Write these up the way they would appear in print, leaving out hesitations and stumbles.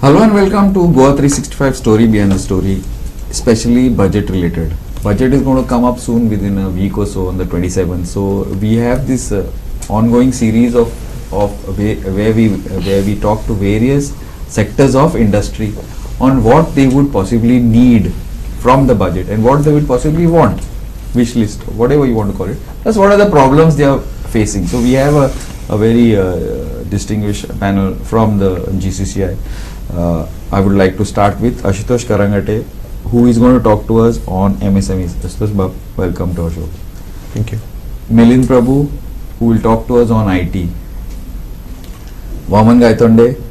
Hello and welcome to Goa 365 Story Behind the Story, especially budget related. Budget is going to come up soon within a week or so on the 27th. So we have this ongoing series of where we talk to various sectors of industry on what they would possibly need from the budget and what they would possibly want, wish list, whatever you want to call it. Plus what are the problems they are facing. So we have a very distinguished panel from the GCCI. I would like to start with Ashutosh Karangate, who is going to talk to us on MSMEs. Ashutosh Bab, welcome to our show. Thank you. Milind Prabhu, who will talk to us on IT. Vaman Gaitonde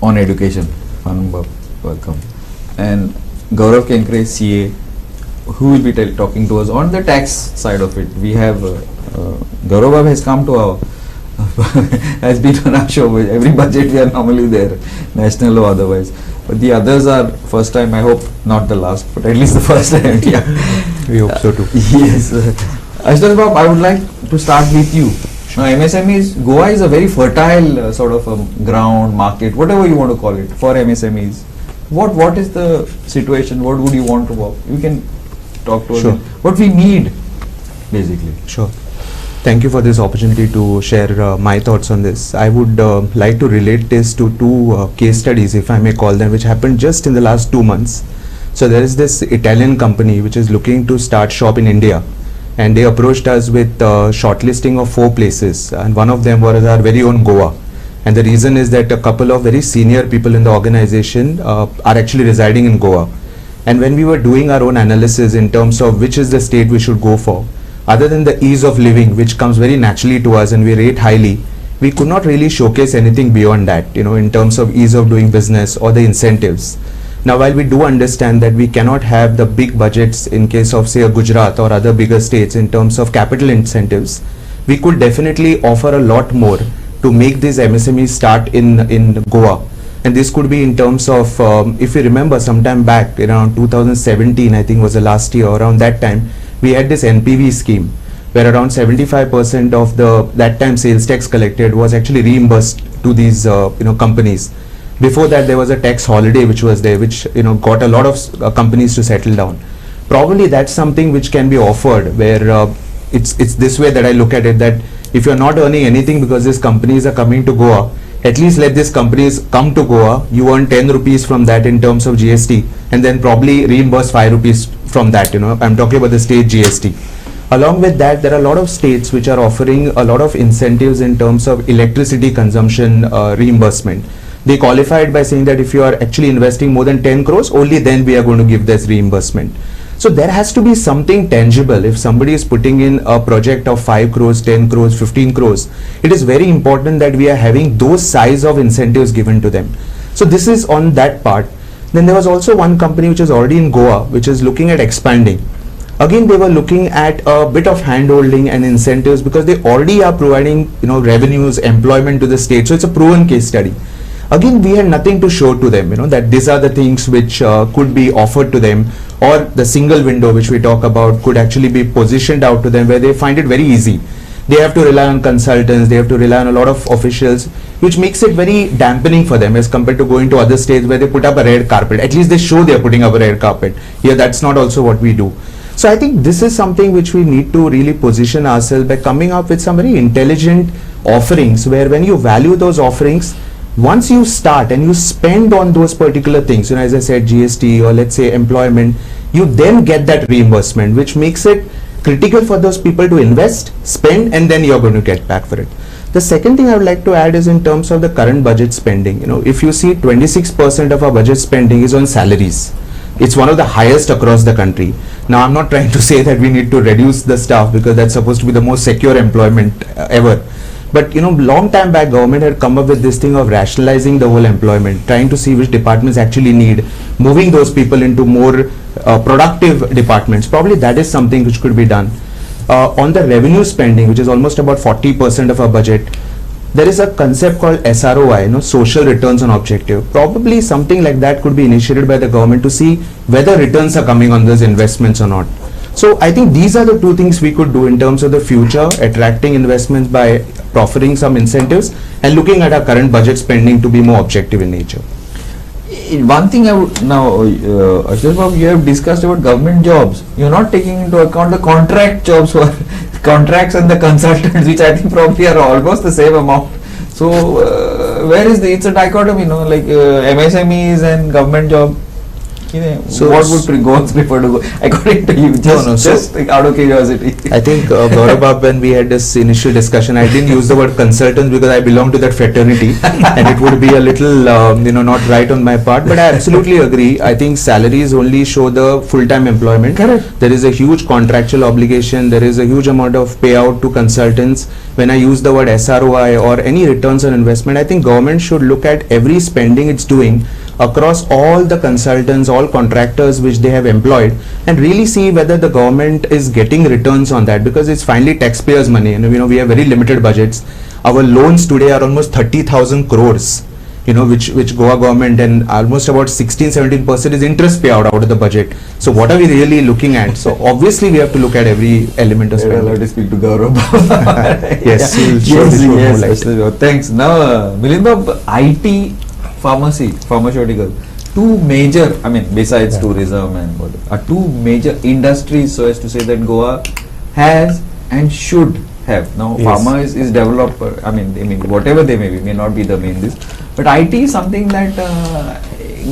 on education. Vaman Bab, welcome. And Gaurav Kenkre, CA, who will be talking to us on the tax side of it. We have Gaurav Bab has come to our has been on our show. Every budget we are normally there, national or otherwise. But the others are first time. I hope not the last, but at least the first time. Yeah, we hope so too. Yes, Ashutosh Bab, I would like to start with you. Now, MSMEs, Goa is a very fertile sort of ground, market, whatever you want to call it, for MSMEs. What is the situation? What would you want to work? You can talk to us. Sure. What we need, basically. Sure. Thank you for this opportunity to share my thoughts on this. I would like to relate this to two case studies, if I may call them, which happened just in the last 2 months. So there is this Italian company which is looking to start shop in India, and they approached us with shortlisting of 4 places, and one of them was our very own Goa. And the reason is that a couple of very senior people in the organization are actually residing in Goa. And when we were doing our own analysis in terms of which is the state we should go for, other than the ease of living, which comes very naturally to us and we rate highly, we could not really showcase anything beyond that, in terms of ease of doing business or the incentives. Now, while we do understand that we cannot have the big budgets in case of, say, a Gujarat or other bigger states in terms of capital incentives, we could definitely offer a lot more to make these MSMEs start in Goa. And this could be in terms of, if you remember sometime back, around 2017, I think was the last year, around that time, we had this NPV scheme where around 75% of the that time sales tax collected was actually reimbursed to these companies. Before that, there was a tax holiday which was there, which got a lot of companies to settle down. Probably that's something which can be offered, where it's this way that I look at it, that if you're not earning anything because these companies are coming to Goa, at least let these companies come to Goa, you earn 10 rupees from that in terms of GST, and then probably reimburse 5 rupees from that, I'm talking about the state GST. Along with that, there are a lot of states which are offering a lot of incentives in terms of electricity consumption reimbursement. They qualified by saying that if you are actually investing more than 10 crores, only then we are going to give this reimbursement. So there has to be something tangible. If somebody is putting in a project of 5 crores, 10 crores, 15 crores, it is very important that we are having those size of incentives given to them. So this is on that part. Then there was also one company which is already in Goa, which is looking at expanding. Again, they were looking at a bit of hand-holding and incentives because they already are providing, revenues, employment to the state. So it's a proven case study. Again, we had nothing to show to them, that these are the things which could be offered to them, or the single window which we talk about could actually be positioned out to them where they find it very easy. They have to rely on consultants, they have to rely on a lot of officials, which makes it very dampening for them as compared to going to other states where they put up a red carpet. At least they show they are putting up a red carpet. Here, that's not also what we do. So I think this is something which we need to really position ourselves by coming up with some very intelligent offerings, where when you value those offerings, once you start and you spend on those particular things, as I said, GST or let's say employment, you then get that reimbursement, which makes it critical for those people to invest, spend, and then you're going to get back for it. The second thing I would like to add is in terms of the current budget spending. If you see 26% of our budget spending is on salaries. It's one of the highest across the country. Now, I'm not trying to say that we need to reduce the staff because that's supposed to be the most secure employment ever. But long time back, government had come up with this thing of rationalizing the whole employment, trying to see which departments actually need, moving those people into more productive departments. Probably that is something which could be done. On the revenue spending, which is almost about 40% of our budget, there is a concept called SROI, social returns on objective. Probably something like that could be initiated by the government to see whether returns are coming on those investments or not. So I think these are the two things we could do in terms of the future, attracting investments by offering some incentives and looking at our current budget spending to be more objective in nature. one thing I would now, Ashish Babu, you have discussed about government jobs. You're not taking into account the contract jobs for contracts and the consultants, which I think probably are almost the same amount. So where is it's a dichotomy, like MSMEs and government job. So what would Goans prefer to go according to you? Just like out of curiosity. I think Gaurav Babu, when we had this initial discussion, I didn't use the word consultants because I belong to that fraternity, and it would be a little not right on my part. But I absolutely agree. I think salaries only show the full-time employment. Correct. There is a huge contractual obligation. There is a huge amount of payout to consultants. When I use the word SROI or any returns on investment, I think government should look at every spending it's doing across all the consultants, all contractors which they have employed, and really see whether the government is getting returns on that, because it's finally taxpayers' money. We have very limited budgets. Our loans today are almost 30,000 crores, which Goa government, and almost about 16-17% is interest payout out of the budget. So what are we really looking at? So obviously we have to look at every element of spending. I'll speak to Gaurav. Yes, yes. Thanks. Now, Milind, IT, pharmaceutical, two major, besides tourism and what, are two major industries, so as to say, that Goa has and should have. Now, Yes. pharma is developer, whatever they may not be the main this, but IT is something that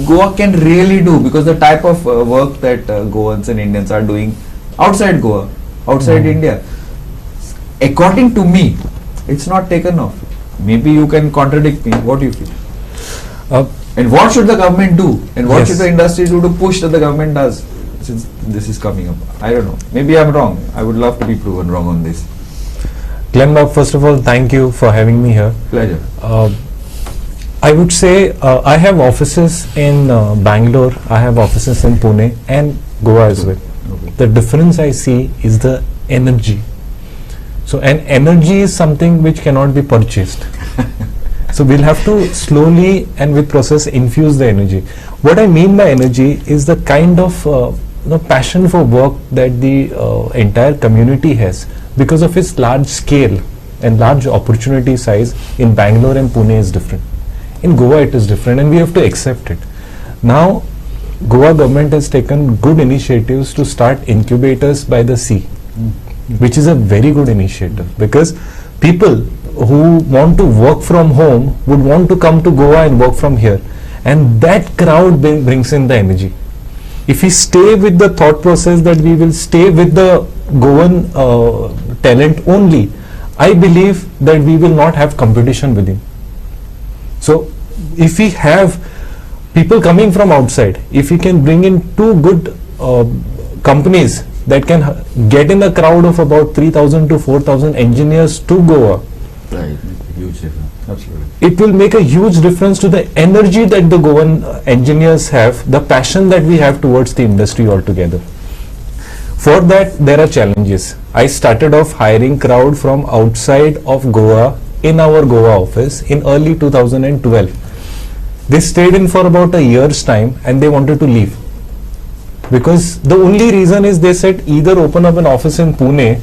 Goa can really do, because the type of work that Goans and Indians are doing outside Goa, outside India, according to me, it's not taken off. Maybe you can contradict me. What do you feel? And what should the government do? And what Yes. should the industry do to push that the government does, since this is coming up? I don't know. Maybe I'm wrong. I would love to be proven wrong on this. Glenn Bob, first of all, thank you for having me here. Pleasure. I would say I have offices in Bangalore, I have offices in Pune and Goa as well. Okay. The difference I see is the energy. So, and energy is something which cannot be purchased. So we'll have to slowly and with process infuse the energy. What I mean by energy is the kind of passion for work that the entire community has, because of its large scale and large opportunity size. In Bangalore and Pune is different. In Goa it is different, and we have to accept it. Now, Goa government has taken good initiatives to start incubators by the sea, which is a very good initiative, because people who want to work from home would want to come to Goa and work from here, and that crowd brings in the energy. If we stay with the thought process that we will stay with the Goan talent only, I believe that we will not have competition within. So if we have people coming from outside, if we can bring in two good companies that can get in a crowd of about 3,000 to 4,000 engineers to Goa, Right. Huge difference. Absolutely. it will make a huge difference to the energy that the Goan engineers have, the passion that we have towards the industry altogether. For that, there are challenges. I started off hiring crowd from outside of Goa in our Goa office in early 2012. They stayed in for about a year's time and they wanted to leave. Because the only reason is they said either open up an office in Pune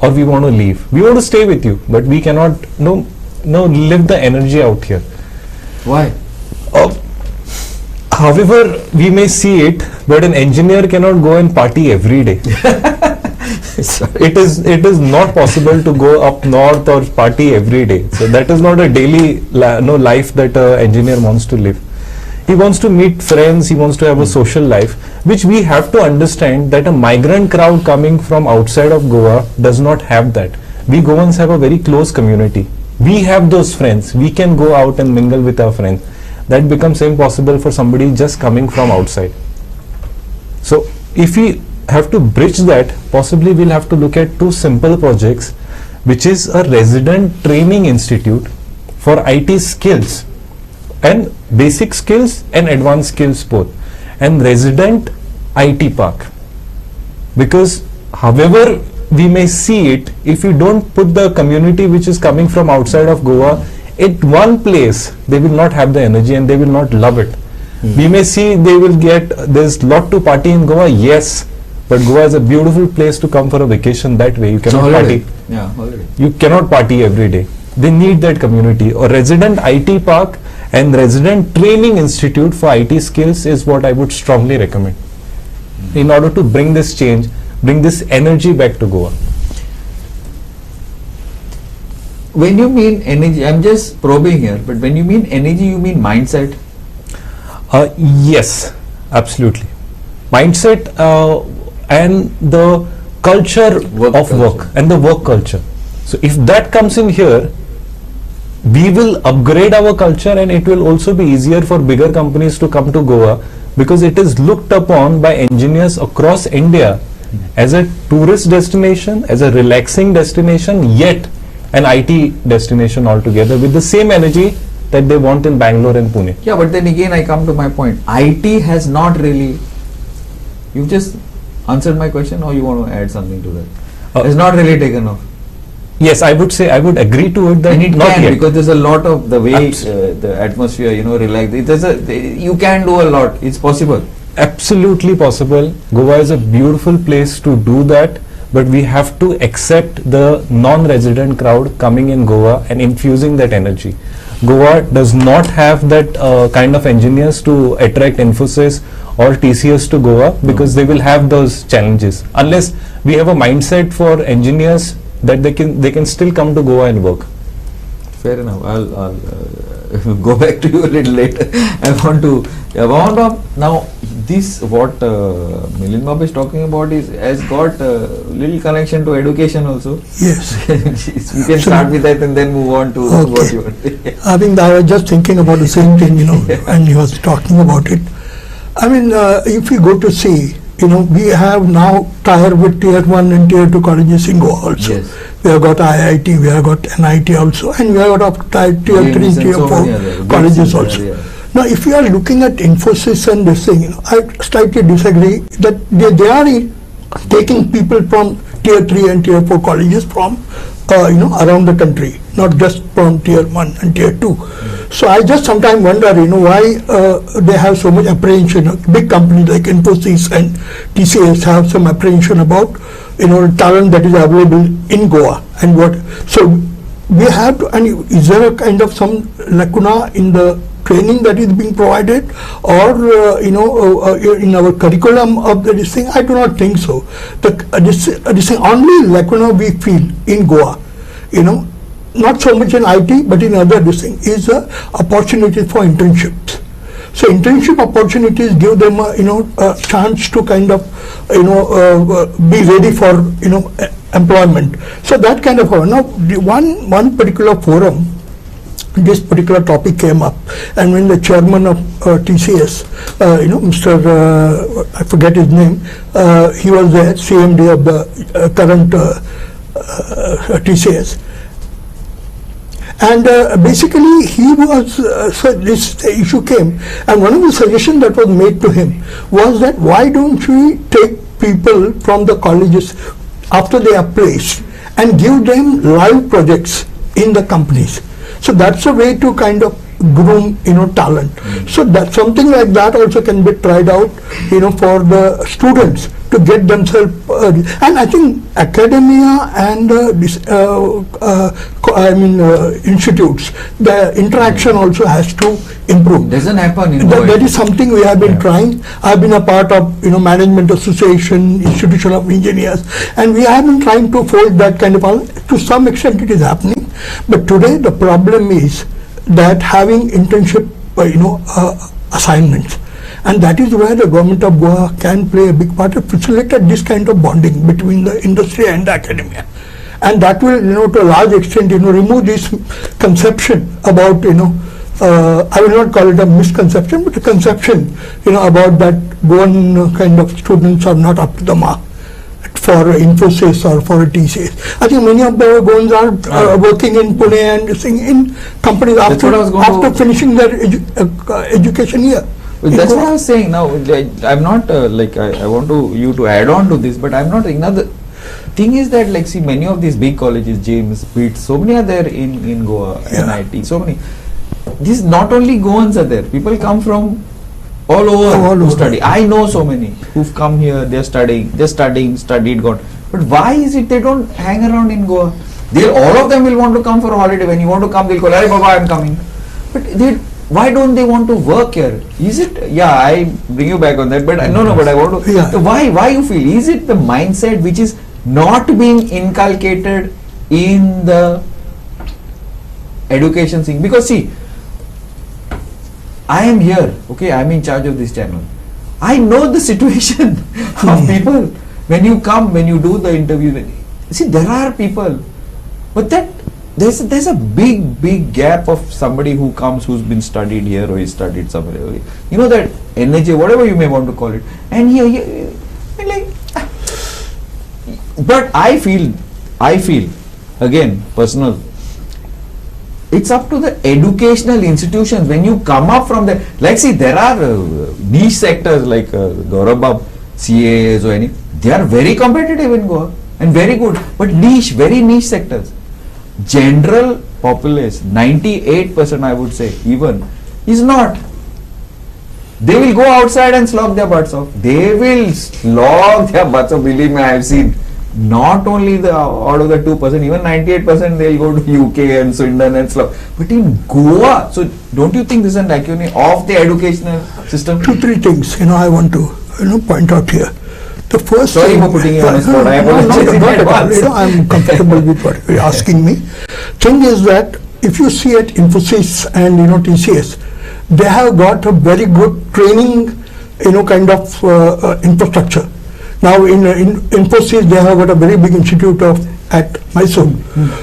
or we want to leave. We want to stay with you, but we cannot live the energy out here. Why? However, we may see it, but an engineer cannot go and party every day. It is not possible to go up north or party every day. So that is not a daily life that an engineer wants to live. He wants to meet friends, he wants to have a social life, which we have to understand that a migrant crowd coming from outside of Goa does not have that. We Goans have a very close community. We have those friends. We can go out and mingle with our friends. That becomes impossible for somebody just coming from outside. So if we have to bridge that, possibly we'll have to look at two simple projects, which is a resident training institute for IT skills, and basic skills and advanced skills both, and resident IT park. Because however we may see it, if we don't put the community which is coming from outside of Goa at one place, they will not have the energy and they will not love it. We may see there's lot to party in Goa, yes, but Goa is a beautiful place to come for a vacation that way. You cannot party. Yeah, holiday. You cannot party every day. They need that community or resident IT park And resident training institute for IT skills is what I would strongly recommend in order to bring this change, bring this energy back to Goa. When you mean energy, I'm just probing here, but when you mean energy, you mean mindset? Yes, absolutely. Mindset and the culture Work of culture. work and the work culture. So if that comes in here, we will upgrade our culture, and it will also be easier for bigger companies to come to Goa, because it is looked upon by engineers across India as a tourist destination, as a relaxing destination, yet an IT destination altogether, with the same energy that they want in Bangalore and Pune. Yeah, but then again I come to my point. IT has not really, you just answered my question, or you want to add something to that? It's not really taken off. Yes, I would say, I would agree to it that And it not can, yet. because there's a lot of the way Abs- the atmosphere, relax. You can do a lot. It's possible. Absolutely possible. Goa is a beautiful place to do that, but we have to accept the non-resident crowd coming in Goa and infusing that energy. Goa does not have that kind of engineers to attract Infosys or TCS to Goa, because they will have those challenges. Unless we have a mindset for engineers that they can still come to Goa and work. Fair enough. I'll go back to you a little later. I want to now this what Milind Babu is talking about has got a little connection to education also. Yes. We can start with that and then move on to what you want. I mean, I was just thinking about the same thing, and he was talking about it. I mean, if you go to see, we have now tier with tier 1 and tier 2 colleges in Goa also. Yes. We have got IIT, we have got NIT also, and we have got tier 3, Games and tier so 4 many other colleges games also. there, yeah. Now, if you are looking at Infosys and this thing, I slightly disagree that they are taking people from tier 3 and tier 4 colleges from around the country, not just from tier 1 and tier 2. So I just sometimes wonder, why they have so much apprehension. Big companies like Infosys and TCS have some apprehension about, talent that is available in Goa and what. So we have to, and is there a kind of some lacuna in the training that is being provided, or in our curriculum of this thing? I do not think so. This thing, only lacuna we feel in Goa, not so much in IT, but in other this thing, is opportunity for internships. So internship opportunities give them a chance to kind of be ready for employment. So that kind of now one particular forum, this particular topic came up, and when the chairman of TCS, Mr. I forget his name, he was the CMD of the current TCS. And basically he was, so this issue came, and one of the suggestions that was made to him was that why don't we take people from the colleges after they are placed and give them live projects in the companies. So that's a way to kind of groom, talent. So that something like that also can be tried out, for the students to get themselves. And I think academia and institutes, the interaction also has to improve. Doesn't happen in That is something we have been trying. I've been a part of Management Association, Institution of Engineers, and we have been trying to fold that kind of. To some extent, it is happening. But today the problem is that having internship, assignments, and that is where the government of Goa can play a big part to facilitate this kind of bonding between the industry and the academia. And that will, to a large extent, remove this conception about, I will not call it a misconception, but a conception, about that Goan kind of students are not up to the mark for Infosys or for TCS. I think many of the Goans are working in Pune and in companies after finishing their education year. Well, that's what I was saying. Now, I'm not I want you to add on to this, but I'm not. Another thing is that see, many of these big colleges, James, BIT, so many are there in Goa, NIT, so many. These not only Goans are there. People come from all over to study. I know so many who've come here. They're studied, gone. But why is it they don't hang around in Goa? All of them will want to come for a holiday. When you want to come, they'll call, "Hey, Baba, I'm coming." But why don't they want to work here? Is it, yeah, I bring you back on that, but no, but I want to, Yeah. why you feel, is it the mindset which is not being inculcated in the education thing? Because see, I am here, okay, I am in charge of this channel. I know the situation of people. When you come, when you do the interview, see, there are people, but that there's a big gap of somebody who comes, who's been studied here or he studied somewhere. You know, that energy, whatever you may want to call it, and here like. But I feel, again, personal. It's up to the educational institutions. When you come up from the, like, see, there are niche sectors like Gaurav Bab, CAs or any, they are very competitive in Goa and very good, but niche, very niche sectors. General populace, 98% I would say even, is not. They will go outside and slog their butts off. They will slog their butts off, believe me, I have seen. Not only the out of the 2%, even 98% they'll go to UK and Swindon and slog. But in Goa, so don't you think this is an lacunae of the educational system? 2-3 things, I want to, point out here. The first Sorry thing, for putting you on the spot. I no, apologize in not at all. advance. I'm comfortable with what you're asking me. Thing is that if you see at Infosys and TCS, they have got a very good training, kind of infrastructure. Now in Infosys, they have got a very big institute at Mysore.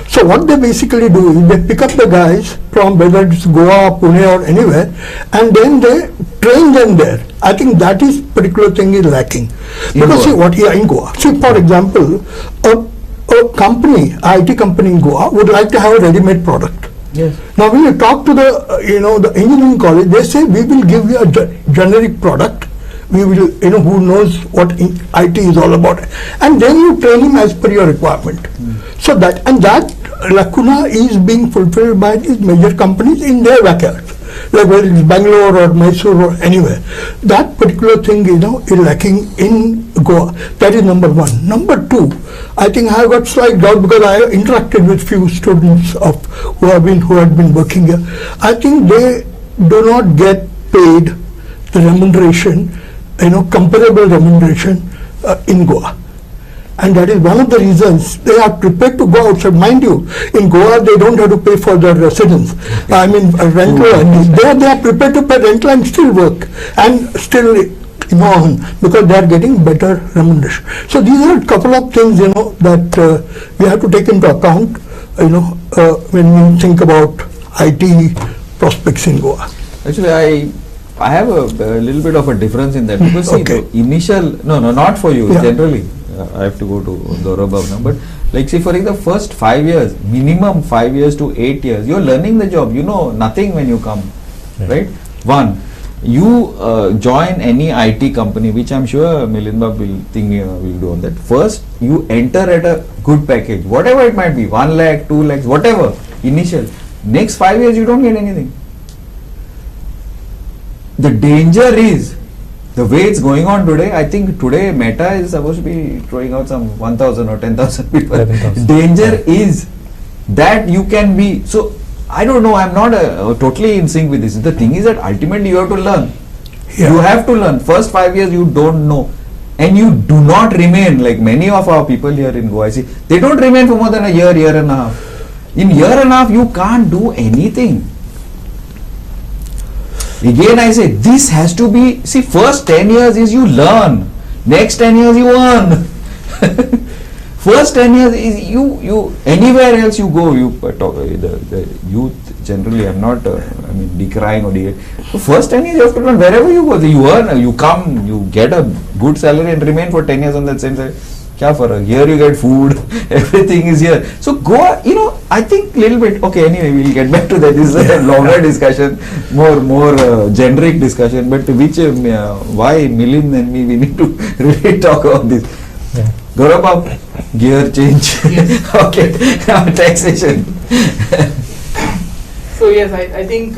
So what they basically do is they pick up the guys from whether it's Goa, Pune or anywhere, and then they train them there. I think that is particular thing is lacking. Because see what here in Goa. See, for example, a company, IT company in Goa would like to have a ready-made product. Yes. Now when you talk to the engineering college, they say we will give you a generic product. We will, who knows what IT is all about, and then you train him as per your requirement. So that lacuna is being fulfilled by these major companies in their backyards, like whether it's Bangalore or Mysore or anywhere. That particular thing, is lacking in Goa. That is number one. Number two, I think I have got slight doubt because I have interacted with few students who had been working here. I think they do not get paid the remuneration, comparable remuneration in Goa. And that is one of the reasons they are prepared to go outside. Mind you, in Goa they don't have to pay for their residence. I mean rental. They are prepared to pay rental and still work and still on because they are getting better remuneration. So these are a couple of things that we have to take into account when we think about IT prospects in Goa. Actually, I have a little bit of a difference in that because see, Okay. the initial, no, not for you, Yeah. generally, I have to go to Gaurav Bab now, but like say for the first 5 years, minimum 5 years to 8 years, you're learning the job, you know nothing when you come, right? One, you join any IT company, which I'm sure Milind Bab will do on that. First, you enter at a good package, whatever it might be, 1 lakh, 2 lakhs, whatever, initial. Next 5 years, you don't get anything. The danger is, the way it's going on today, I think today Meta is supposed to be throwing out some 1,000 or 10,000 people. 11,000. Danger is that you can be, so I don't know, I'm not totally in sync with this. The thing is that ultimately you have to learn. Yeah. You have to learn. First 5 years you don't know. And you do not remain, like many of our people here in Goa, I see, they don't remain for more than a year and a half. In year and a half, you can't do anything. Again I say, this has to be, see, first 10 years is you learn, next 10 years you earn. First 10 years is you anywhere else you go, the youth generally, I'm not, decrying or so first 10 years you have to learn wherever you go, you earn, you come, you get a good salary and remain for 10 years on that same salary. Kya farak? Here you get food, everything is here. So Goa, I think little bit, okay, anyway, we'll get back to that. This is a longer discussion, more generic discussion, but which, why Milind and me, we need to really talk about this. Yeah. Gaurav Bab, gear change. Yes. Okay, taxation. So yes, I think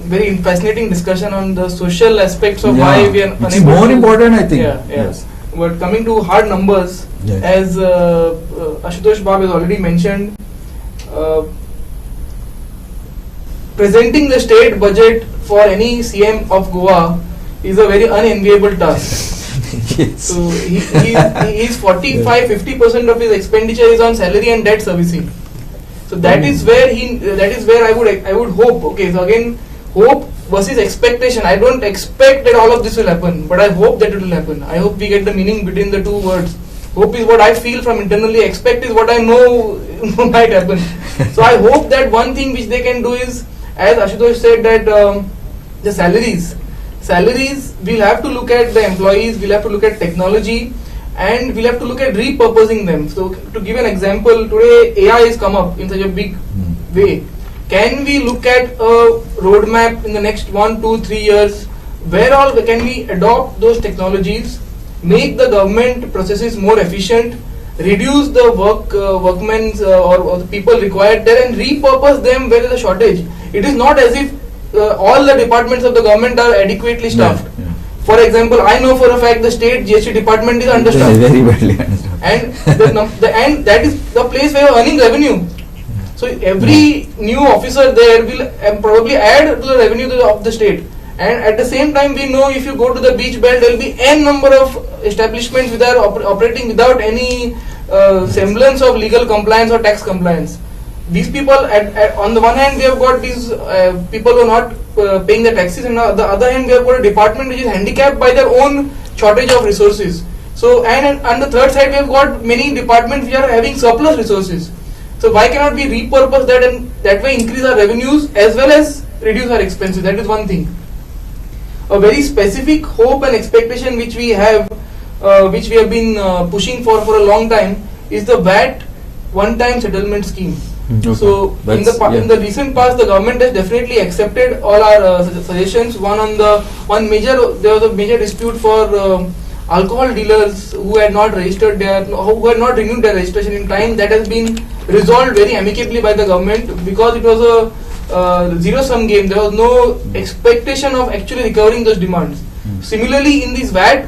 very fascinating discussion on the social aspects of Yeah, why we are which is unable more to- important, I think. Yeah, yeah. Yes. But coming to hard numbers, Yes. as Ashutosh Bab has already mentioned, presenting the state budget for any CM of Goa is a very unenviable task. Yes. So he is 45-50% of his expenditure is on salary and debt servicing. So that is where I would hope. Okay, so again, hope versus expectation. I don't expect that all of this will happen, but I hope that it will happen. I hope we get the meaning between the two words. Hope is what I feel from internally. Expect is what I know might happen. So I hope that one thing which they can do is, as Ashutosh said, that the salaries, we'll have to look at the employees, we'll have to look at technology, and we'll have to look at repurposing them. So to give an example, today AI has come up in such a big way. Can we look at a roadmap in the next 1, 2, 3 years where all can we adopt those technologies, make the government processes more efficient, reduce the workmen or the people required there, and repurpose them where there is a shortage. It is not as if all the departments of the government are adequately staffed. Yeah. For example, I know for a fact the state GST department is understaffed. Very badly understood. And and that is the place where you are earning revenue. So every new officer there will probably add to the revenue of the state. And at the same time, we know if you go to the beach belt, there will be n number of establishments which are operating without any semblance of legal compliance or tax compliance. These people, on the one hand, we have got these people who are not paying their taxes, and on the other hand, we have got a department which is handicapped by their own shortage of resources. So, and on the third side, we have got many departments which are having surplus resources. So, why cannot we repurpose that and that way increase our revenues as well as reduce our expenses? That is one thing. A very specific hope and expectation which we have been pushing for a long time is the VAT one-time settlement scheme. Okay. So in the recent past, the government has definitely accepted all our suggestions. There was a major dispute for alcohol dealers who had not registered who had not renewed their registration in time. That has been resolved very amicably by the government because it was a zero-sum game. There was no expectation of actually recovering those demands. Similarly, in this VAT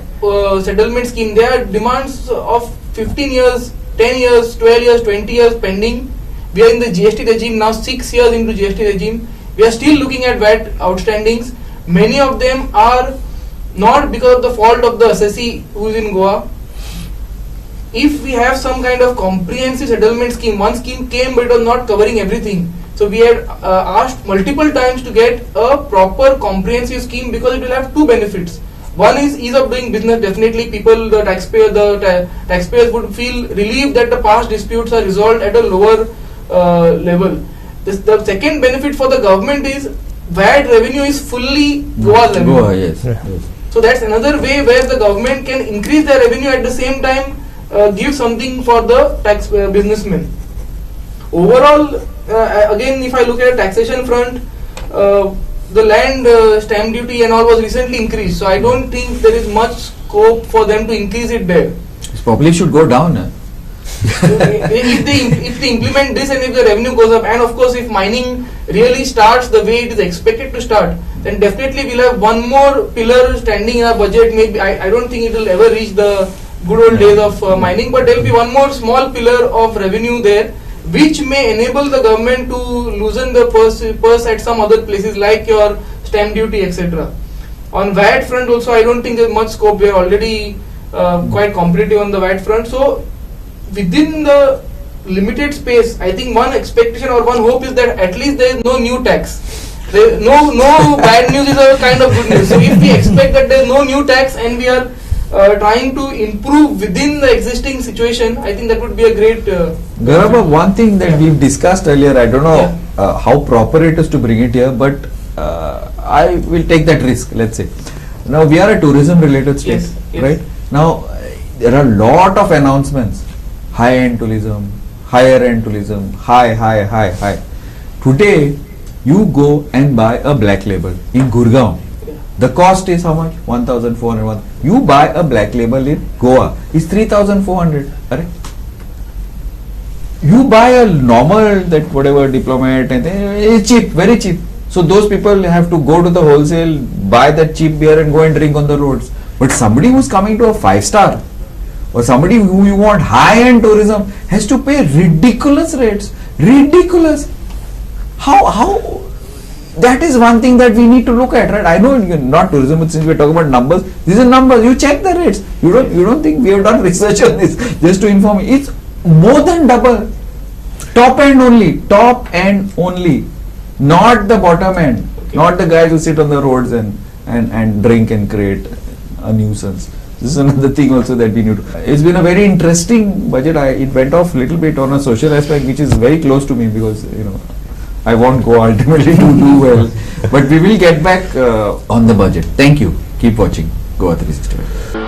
settlement scheme, there are demands of 15 years, 10 years, 12 years, 20 years pending. We are in the GST regime now, 6 years into GST regime. We are still looking at VAT outstandings. Many of them are not because of the fault of the assessee who is in Goa. If we have some kind of comprehensive settlement scheme, one scheme came but it was not covering everything. So we had asked multiple times to get a proper comprehensive scheme because it will have two benefits. One is ease of doing business. Definitely, the taxpayers would feel relieved that the past disputes are resolved at a lower level. The second benefit for the government is VAT revenue is fully Goa's revenue. Goa, yes. So that's another way where the government can increase their revenue at the same time give something for the tax businessmen. Overall, again, if I look at the taxation front, the land stamp duty and all was recently increased. So I don't think there is much scope for them to increase it there. It probably should go down. If they implement this and if the revenue goes up, and of course if mining really starts the way it is expected to start, then definitely we'll have one more pillar standing in our budget. Maybe I don't think it will ever reach the good old days of mining, but there will be one more small pillar of revenue there, which may enable the government to loosen the purse at some other places like your stamp duty, etc. On VAT front also, I don't think there's much scope. We are already quite competitive on the VAT front. So within the limited space, I think one expectation or one hope is that at least there is no new tax. No bad news is a kind of good news. So if we expect that there is no new tax and we are trying to improve within the existing situation, I think that would be a great. Gaurabha, one thing that we've discussed earlier, I don't know how proper it is to bring it here, but I will take that risk. Let's say now we are a tourism-related state, Yes. right? Now there are a lot of announcements. High-end tourism, higher-end tourism, high. Today, you go and buy a black label in Gurgaon. The cost is how much? 1,400. You buy a black label in Goa, it's 3,400. Correct? You buy a normal diplomat, and it's cheap, very cheap. So those people have to go to the wholesale, buy that cheap beer and go and drink on the roads. But somebody who's coming to a 5-star or somebody who you want high-end tourism has to pay ridiculous rates. Ridiculous. How that is one thing that we need to look at, right? I know you're not tourism, but since we're talking about numbers, these are numbers. You check the rates. You don't think we have done research on this just to inform you. It's more than double. Top end only, not the bottom end, not the guys who sit on the roads and drink and create a nuisance. This is another thing also that we need to. It's been a very interesting budget. It went off a little bit on a social aspect, which is very close to me because I won't go ultimately to do well. But we will get back on the budget. Thank you. Keep watching Goa 365.